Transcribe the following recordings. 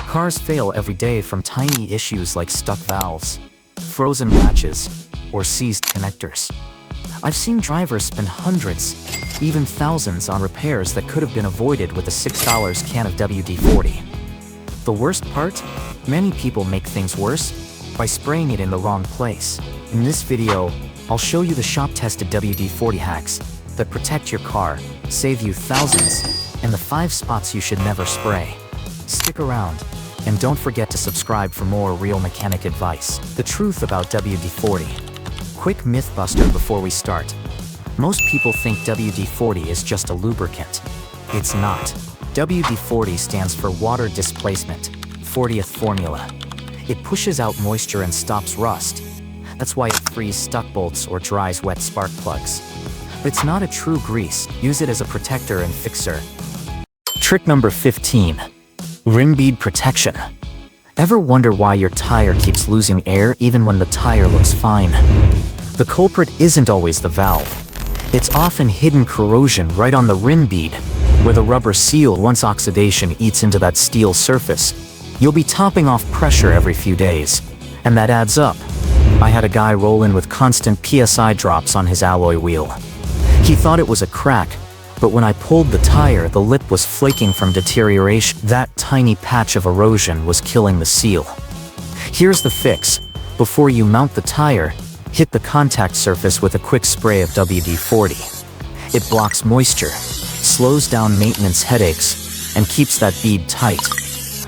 Cars fail every day from tiny issues like stuck valves, frozen latches, or seized connectors. I've seen drivers spend hundreds, even thousands on repairs that could have been avoided with a $6 can of WD-40. The worst part? Many people make things worse by spraying it in the wrong place. In this video, I'll show you the shop-tested WD-40 hacks that protect your car, save you thousands, and the 5 spots you should never spray. Stick around, and don't forget to subscribe for more real mechanic advice. The truth about WD-40. Quick myth buster before we start. Most people think WD-40 is just a lubricant. It's not. WD-40 stands for water displacement, 40th formula. It pushes out moisture and stops rust. That's why it frees stuck bolts or dries wet spark plugs. It's not a true grease. Use it as a protector and fixer. Trick number 15. Rim bead protection. Ever wonder why your tire keeps losing air even when the tire looks fine? The culprit isn't always the valve. It's often hidden corrosion right on the rim bead, where the rubber seal, once oxidation eats into that steel surface, you'll be topping off pressure every few days, and that adds up. I had a guy roll in with constant PSI drops on his alloy wheel. He thought it was a crack, but when I pulled the tire, the lip was flaking from deterioration. That tiny patch of erosion was killing the seal. Here's the fix. Before you mount the tire, hit the contact surface with a quick spray of WD-40. It blocks moisture, slows down maintenance headaches, and keeps that bead tight.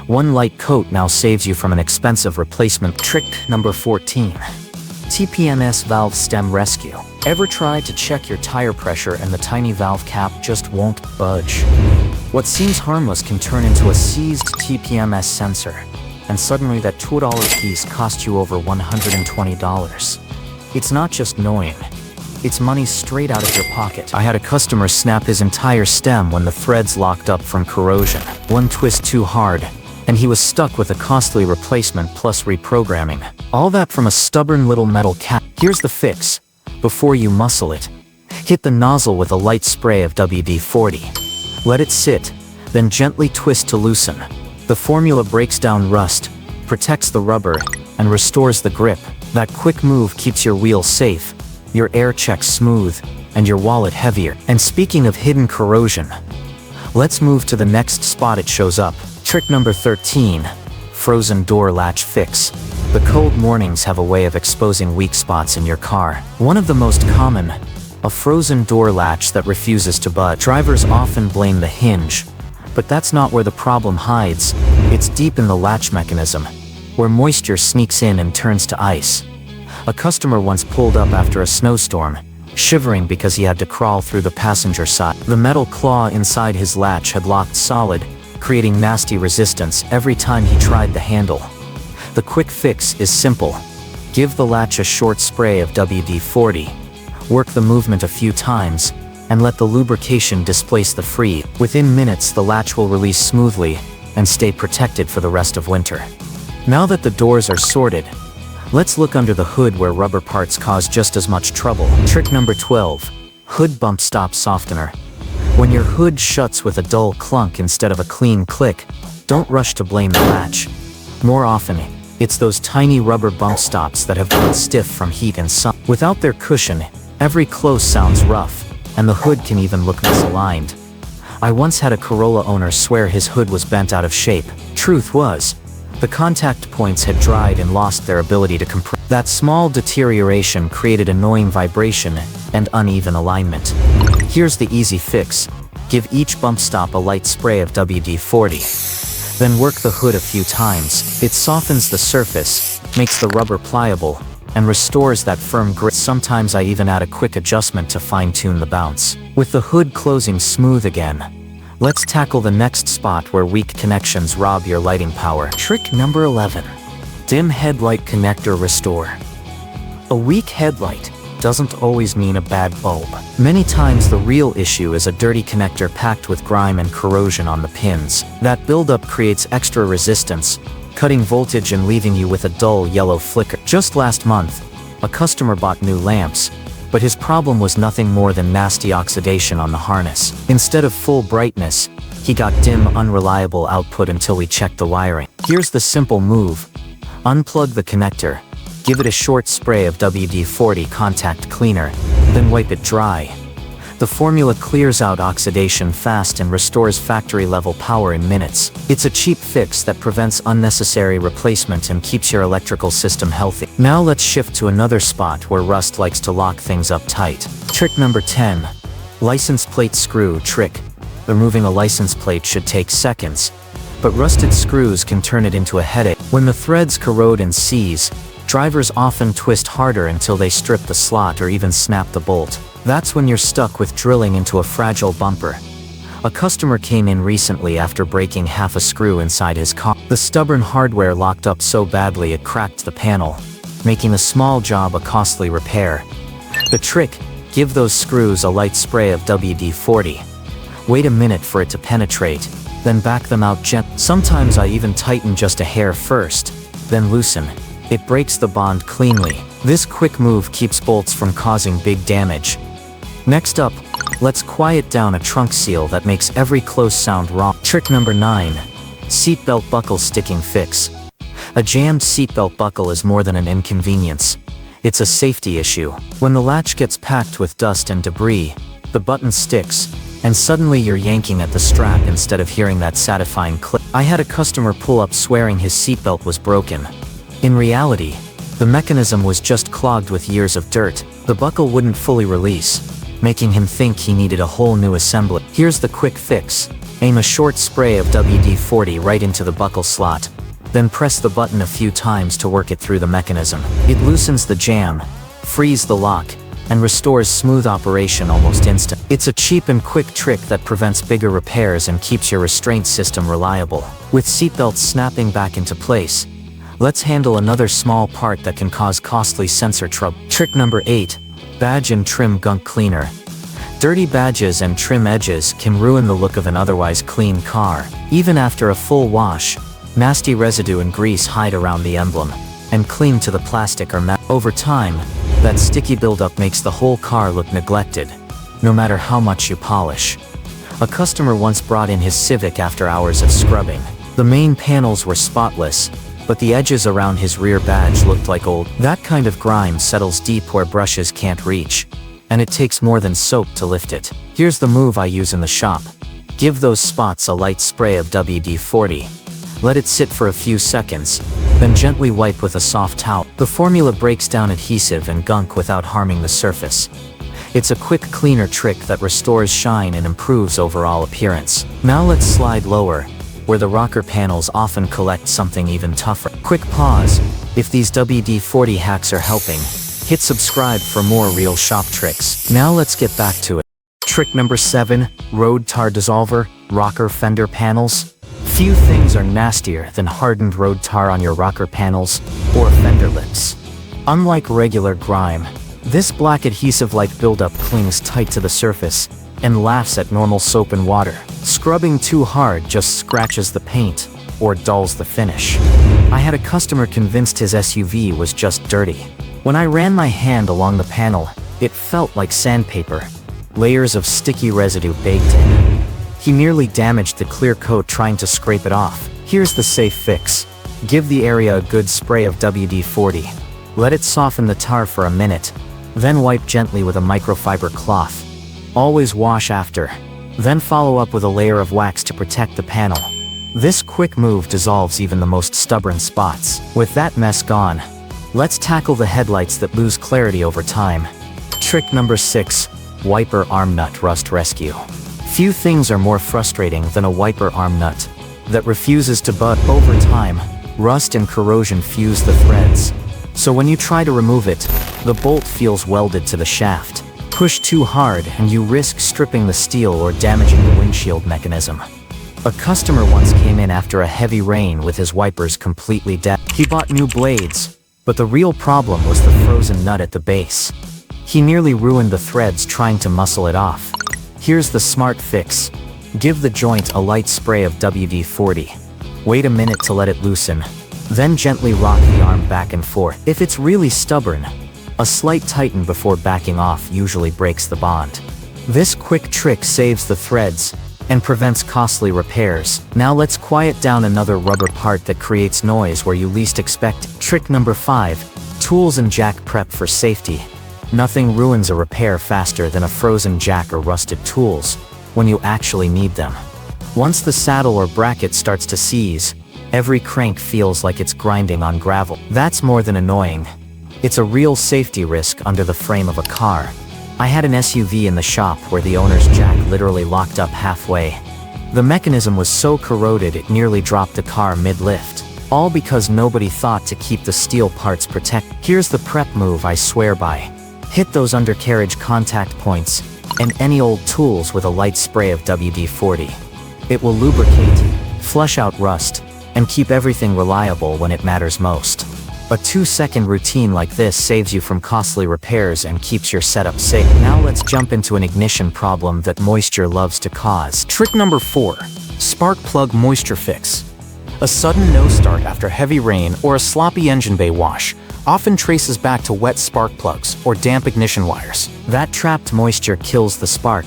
One light coat now saves you from an expensive replacement. Trick number 14. TPMS valve stem rescue. Ever tried to check your tire pressure and the tiny valve cap just won't budge? What seems harmless can turn into a seized TPMS sensor, and suddenly that $2 piece costs you over $120. It's not just annoying, it's money straight out of your pocket. I had a customer snap his entire stem when the threads locked up from corrosion. One twist too hard, and he was stuck with a costly replacement plus reprogramming. All that from a stubborn little metal cap. Here's the fix. Before you muscle it, hit the nozzle with a light spray of WD-40. Let it sit, then gently twist to loosen. The formula breaks down rust, protects the rubber, and restores the grip. That quick move keeps your wheel safe, your air checks smooth, and your wallet heavier. And speaking of hidden corrosion, let's move to the next spot it shows up. Trick number 13. Frozen door latch fix. The cold mornings have a way of exposing weak spots in your car. One of the most common, a frozen door latch that refuses to budge. Drivers often blame the hinge, but that's not where the problem hides. It's deep in the latch mechanism, where moisture sneaks in and turns to ice. A customer once pulled up after a snowstorm, shivering because he had to crawl through the passenger side. The metal claw inside his latch had locked solid, creating nasty resistance every time he tried the handle. The quick fix is simple. Give the latch a short spray of WD-40, work the movement a few times, and let the lubrication displace the free. Within minutes, the latch will release smoothly and stay protected for the rest of winter. Now that the doors are sorted, let's look under the hood where rubber parts cause just as much trouble. Trick number 12. Hood bump stop softener. When your hood shuts with a dull clunk instead of a clean click, don't rush to blame the latch. More often, it's those tiny rubber bump stops that have gone stiff from heat and sun. Without their cushion, every close sounds rough, and the hood can even look misaligned. I once had a Corolla owner swear his hood was bent out of shape. Truth was, the contact points had dried and lost their ability to compress. That small deterioration created annoying vibration and uneven alignment. Here's the easy fix. Give each bump stop a light spray of WD-40. Then work the hood a few times. It softens the surface, makes the rubber pliable, and restores that firm grip. Sometimes I even add a quick adjustment to fine-tune the bounce. With the hood closing smooth again, let's tackle the next spot where weak connections rob your lighting power. Trick number 11. Dim headlight connector restore. A weak headlight doesn't always mean a bad bulb. Many times the real issue is a dirty connector packed with grime and corrosion on the pins. That buildup creates extra resistance, cutting voltage and leaving you with a dull yellow flicker. Just last month, a customer bought new lamps, but his problem was nothing more than nasty oxidation on the harness. Instead of full brightness, He got dim, unreliable output until we checked the wiring. Here's the simple move. Unplug the connector. Give it a short spray of WD-40 contact cleaner, then wipe it dry. The formula clears out oxidation fast and restores factory-level power in minutes. It's a cheap fix that prevents unnecessary replacement and keeps your electrical system healthy. Now let's shift to another spot where rust likes to lock things up tight. Trick number 10. License plate screw trick. Removing a license plate should take seconds, but rusted screws can turn it into a headache. When the threads corrode and seize, drivers often twist harder until they strip the slot or even snap the bolt. That's when you're stuck with drilling into a fragile bumper. A customer came in recently after breaking half a screw inside his car. The stubborn hardware locked up so badly it cracked the panel, making a small job a costly repair. The trick: give those screws a light spray of WD-40. Wait a minute for it to penetrate, then back them out gently. Sometimes I even tighten just a hair first, then loosen. It breaks the bond cleanly. This quick move keeps bolts from causing big damage. Next up, let's quiet down a trunk seal that makes every close sound wrong. Trick number 9. Seatbelt buckle sticking fix. A jammed seatbelt buckle is more than an inconvenience. It's a safety issue. When the latch gets packed with dust and debris, the button sticks, and suddenly you're yanking at the strap instead of hearing that satisfying click. I had a customer pull up swearing his seatbelt was broken. In reality, the mechanism was just clogged with years of dirt. The buckle wouldn't fully release, making him think he needed a whole new assembly. Here's the quick fix. Aim a short spray of WD-40 right into the buckle slot, then press the button a few times to work it through the mechanism. It loosens the jam, frees the lock, and restores smooth operation almost instant. It's a cheap and quick trick that prevents bigger repairs and keeps your restraint system reliable. With seatbelts snapping back into place, let's handle another small part that can cause costly sensor trouble. Trick number 8. Badge and trim gunk cleaner. Dirty badges and trim edges can ruin the look of an otherwise clean car. Even after a full wash, nasty residue and grease hide around the emblem and cling to the plastic or metal. Over time, that sticky buildup makes the whole car look neglected, no matter how much you polish. A customer once brought in his Civic after hours of scrubbing. The main panels were spotless, but the edges around his rear badge looked like old. That kind of grime settles deep where brushes can't reach, and it takes more than soap to lift it. Here's the move I use in the shop. Give those spots a light spray of WD-40. Let it sit for a few seconds, then gently wipe with a soft towel. The formula breaks down adhesive and gunk without harming the surface. It's a quick cleaner trick that restores shine and improves overall appearance. Now let's slide lower, where the rocker panels often collect something even tougher. Quick pause. If these WD-40 hacks are helping, hit subscribe for more real shop tricks. Now let's get back to it. Trick number 7, road tar dissolver, rocker fender panels. Few things are nastier than hardened road tar on your rocker panels or fender lips. Unlike regular grime, this black adhesive-like buildup clings tight to the surface and laughs at normal soap and water. Scrubbing too hard just scratches the paint or dulls the finish. I had a customer convinced his SUV was just dirty. When I ran my hand along the panel, it felt like sandpaper. Layers of sticky residue baked in. He nearly damaged the clear coat trying to scrape it off. Here's the safe fix. Give the area a good spray of WD-40. Let it soften the tar for a minute, then wipe gently with a microfiber cloth. Always wash after. Then follow up with a layer of wax to protect the panel. This quick move dissolves even the most stubborn spots. With that mess gone, let's tackle the headlights that lose clarity over time. Trick number 6, wiper arm nut rust rescue. Few things are more frustrating than a wiper arm nut that refuses to bud. Over time, rust and corrosion fuse the threads. So when you try to remove it, the bolt feels welded to the shaft. Push too hard and you risk stripping the steel or damaging the windshield mechanism. A customer once came in after a heavy rain with his wipers completely dead. He bought new blades, but the real problem was the frozen nut at the base. He nearly ruined the threads trying to muscle it off. Here's the smart fix. Give the joint a light spray of WD-40. Wait a minute to let it loosen, then gently rock the arm back and forth. If it's really stubborn, a slight tighten before backing off usually breaks the bond. This quick trick saves the threads and prevents costly repairs. Now let's quiet down another rubber part that creates noise where you least expect it. Trick number 5. Tools and jack prep for safety. Nothing ruins a repair faster than a frozen jack or rusted tools when you actually need them. Once the saddle or bracket starts to seize, every crank feels like it's grinding on gravel. That's more than annoying. It's a real safety risk under the frame of a car. I had an SUV in the shop where the owner's jack literally locked up halfway. The mechanism was so corroded it nearly dropped the car mid-lift. All because nobody thought to keep the steel parts protected. Here's the prep move I swear by. Hit those undercarriage contact points and any old tools with a light spray of WD-40. It will lubricate, flush out rust, and keep everything reliable when it matters most. A 2-second routine like this saves you from costly repairs and keeps your setup safe. Now let's jump into an ignition problem that moisture loves to cause. Trick number 4. Spark plug moisture fix. A sudden no start after heavy rain or a sloppy engine bay wash often traces back to wet spark plugs or damp ignition wires. That trapped moisture kills the spark,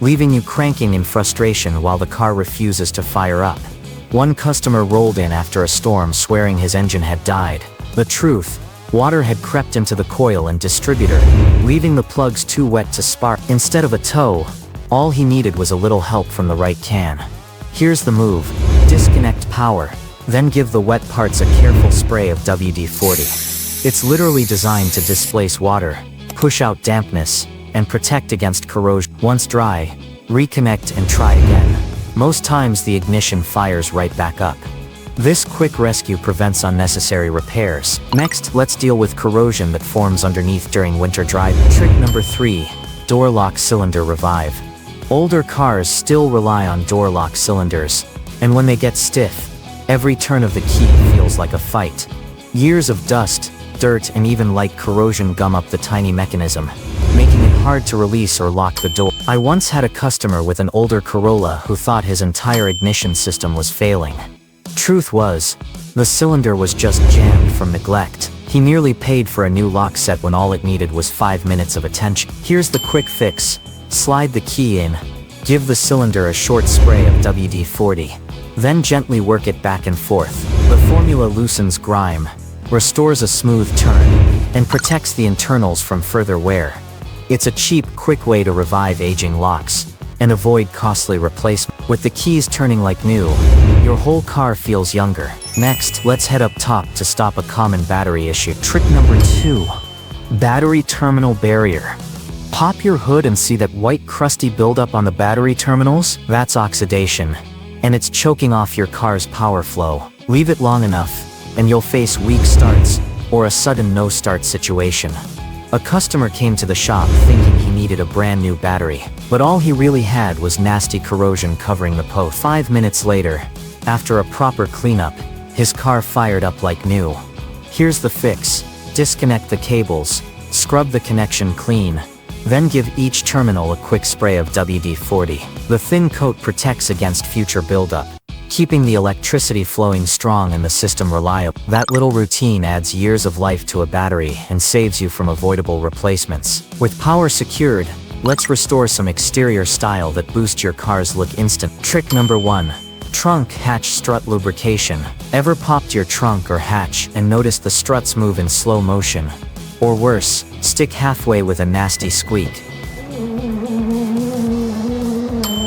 leaving you cranking in frustration while the car refuses to fire up. One customer rolled in after a storm swearing his engine had died. The truth, water had crept into the coil and distributor, leaving the plugs too wet to spark. Instead of a tow, all he needed was a little help from the right can. Here's the move: disconnect power, then give the wet parts a careful spray of WD-40. It's literally designed to displace water, push out dampness, and protect against corrosion. Once dry, reconnect and try again. Most times the ignition fires right back up. This quick rescue prevents unnecessary repairs. Next, let's deal with corrosion that forms underneath during winter driving. Trick number 3. Door lock cylinder revive. Older cars still rely on door lock cylinders, and when they get stiff, every turn of the key feels like a fight. Years of dust, dirt, and even light corrosion gum up the tiny mechanism, making it hard to release or lock the door. I once had a customer with an older Corolla who thought his entire ignition system was failing. Truth was, the cylinder was just jammed from neglect. He nearly paid for a new lock set when all it needed was 5 minutes of attention. Here's the quick fix: slide the key in, give the cylinder a short spray of WD-40, then gently work it back and forth. The formula loosens grime, restores a smooth turn, and protects the internals from further wear. It's a cheap, quick way to revive aging locks and avoid costly replacement. With the keys turning like new, your whole car feels younger. Next, let's head up top to stop a common battery issue. Trick number 2. Battery terminal barrier. Pop your hood and see that white crusty buildup on the battery terminals? That's oxidation, and it's choking off your car's power flow. Leave it long enough, and you'll face weak starts or a sudden no-start situation. A customer came to the shop thinking he needed a brand new battery, but all he really had was nasty corrosion covering the post. 5 minutes later, after a proper cleanup, his car fired up like new. Here's the fix: disconnect the cables, scrub the connection clean, then give each terminal a quick spray of WD-40. The thin coat protects against future buildup, keeping the electricity flowing strong and the system reliable. That little routine adds years of life to a battery and saves you from avoidable replacements. With power secured, let's restore some exterior style that boosts your car's look instant. Trick number 1. Trunk hatch strut lubrication. Ever popped your trunk or hatch and noticed the struts move in slow motion? Or worse, stick halfway with a nasty squeak?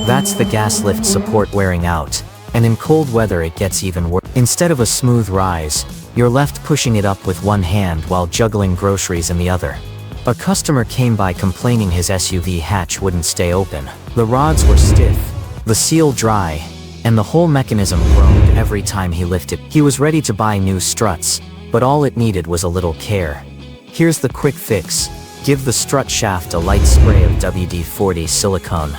That's the gas lift support wearing out, and in cold weather it gets even worse. Instead of a smooth rise, you're left pushing it up with one hand while juggling groceries in the other. A customer came by complaining his SUV hatch wouldn't stay open. The rods were stiff, the seal dry, and the whole mechanism groaned every time he lifted. He was ready to buy new struts, but all it needed was a little care. Here's the quick fix: give the strut shaft a light spray of WD-40 silicone,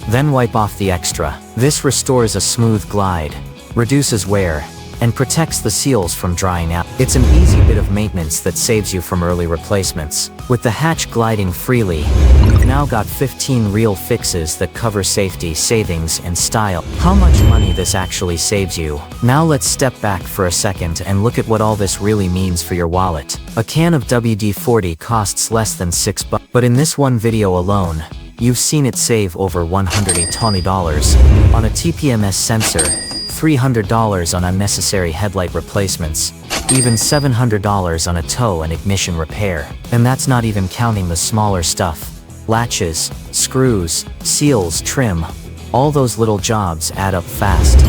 then wipe off the extra. This restores a smooth glide, reduces wear, and protects the seals from drying out. It's an easy bit of maintenance that saves you from early replacements. With the hatch gliding freely, you've now got 15 real fixes that cover safety, savings, and style. How much money this actually saves you? Now let's step back for a second and look at what all this really means for your wallet. A can of WD-40 costs less than $6, but in this one video alone, You've seen it save over $120 on a TPMS sensor, $300 on unnecessary headlight replacements, even $700 on a tow and ignition repair. And that's not even counting the smaller stuff. Latches, screws, seals, trim. All those little jobs add up fast.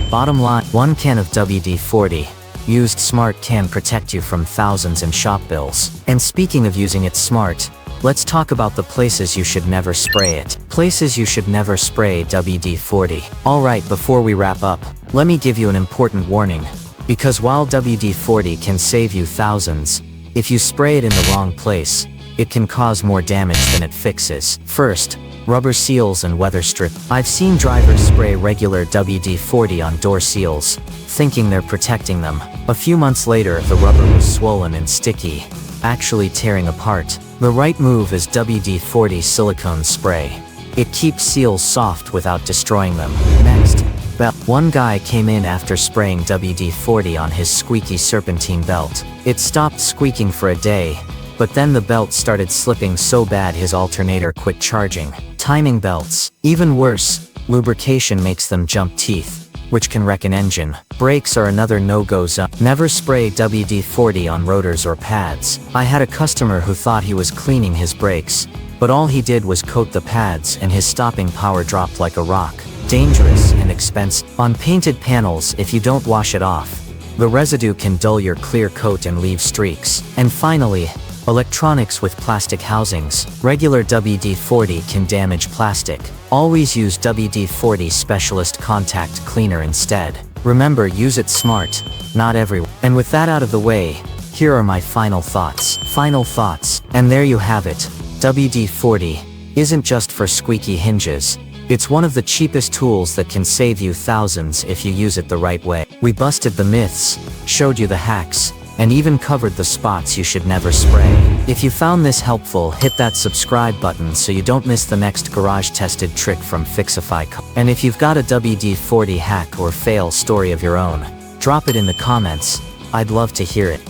Bottom line, one can of WD-40 used smart can protect you from thousands in shop bills. And speaking of using it smart, let's talk about the places you should never spray it. Places you should never spray WD-40. Alright, before we wrap up, let me give you an important warning. Because while WD-40 can save you thousands, if you spray it in the wrong place, it can cause more damage than it fixes. First, rubber seals and weather strip. I've seen drivers spray regular WD-40 on door seals, thinking they're protecting them. A few months later, the rubber was swollen and sticky, actually tearing apart. The right move is WD-40 silicone spray. It keeps seals soft without destroying them. Next, belt. One guy came in after spraying WD-40 on his squeaky serpentine belt. It stopped squeaking for a day, but then the belt started slipping so bad his alternator quit charging. Timing belts. Even worse, lubrication makes them jump teeth, which can wreck an engine. Brakes are another no-go zone. Never spray WD-40 on rotors or pads. I had a customer who thought he was cleaning his brakes, but all he did was coat the pads and his stopping power dropped like a rock. Dangerous and expensive. On painted panels, if you don't wash it off, the residue can dull your clear coat and leave streaks. And finally, electronics with plastic housings. Regular WD-40 can damage plastic. Always use WD-40 Specialist Contact Cleaner instead. Remember, use it smart, not everywhere. And with that out of the way, here are my final thoughts. And there you have it. WD-40 isn't just for squeaky hinges. It's one of the cheapest tools that can save you thousands if you use it the right way. We busted the myths, showed you the hacks, and even covered the spots you should never spray. If you found this helpful, hit that subscribe button so you don't miss the next garage-tested trick from Fixify. And if you've got a WD-40 hack or fail story of your own, drop it in the comments. I'd love to hear it.